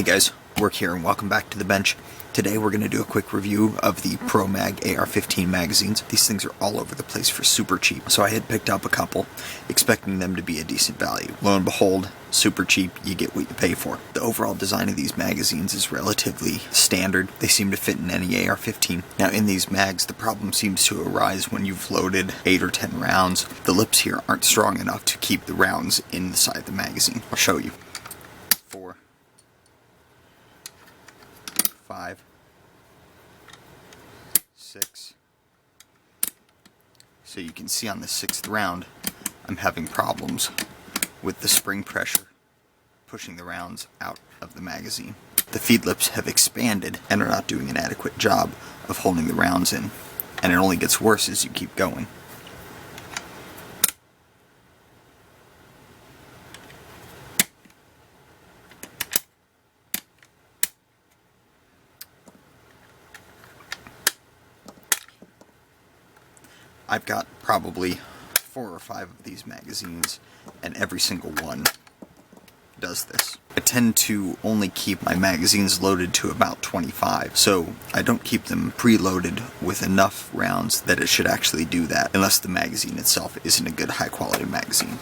guys, Work here and welcome back to the bench. Today we're going to do a quick review of the Pro Mag AR-15 magazines. These things are all over the place for super cheap, so I had picked up a couple, expecting them to be a decent value. Lo and behold, super cheap, you get what you pay for. The overall design of these magazines is relatively standard. They seem to fit in any AR-15. Now in these mags, the problem seems to arise when you've loaded 8 or 10 rounds. The lips here aren't strong enough to keep the rounds inside the magazine. I'll show you. 4, 5, 6. So you can see on the 6th round, I'm having problems with the spring pressure pushing the rounds out of the magazine. The feed lips have expanded and are not doing an adequate job of holding the rounds in, and it only gets worse as you keep going. I've got probably 4 or 5 of these magazines, and every single one does this. I tend to only keep my magazines loaded to about 25, so I don't keep them preloaded with enough rounds that it should actually do that, unless the magazine itself isn't a good high-quality magazine.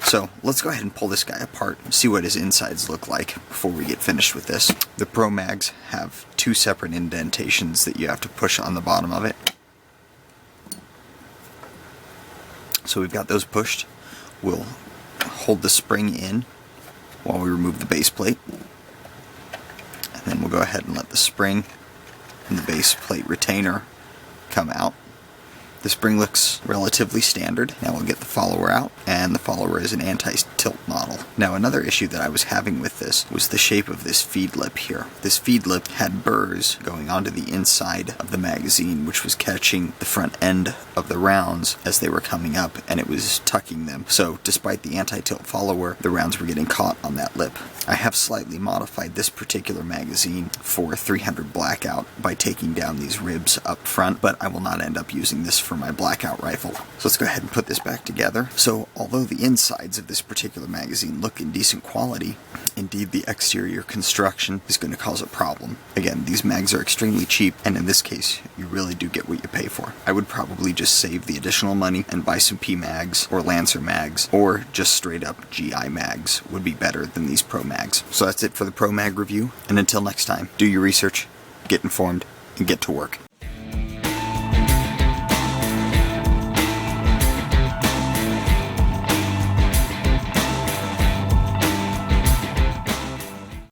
So let's go ahead and pull this guy apart and see what his insides look like before we get finished with this. The Pro Mags have 2 separate indentations that you have to push on the bottom of it. So we've got those pushed. We'll hold the spring in while we remove the base plate. And then we'll go ahead and let the spring and the base plate retainer come out. The spring looks relatively standard. Now we'll get the follower out, and the follower is an anti-tilt model. Now another issue that I was having with this was the shape of this feed lip here. This feed lip had burrs going onto the inside of the magazine, which was catching the front end of the rounds as they were coming up, and it was tucking them. So despite the anti-tilt follower, the rounds were getting caught on that lip. I have slightly modified this particular magazine for 300 blackout by taking down these ribs up front, but I will not end up using this for my blackout rifle. So let's go ahead and put this back together. So although the insides of this particular magazine look in decent quality, indeed the exterior construction is going to cause a problem. Again, these mags are extremely cheap, and in this case, you really do get what you pay for. I would probably just save the additional money and buy some P mags or Lancer mags, or just straight up GI mags would be better than these Pro mags. So that's it for the Pro Mag review, and until next time, do your research, get informed, and get to work.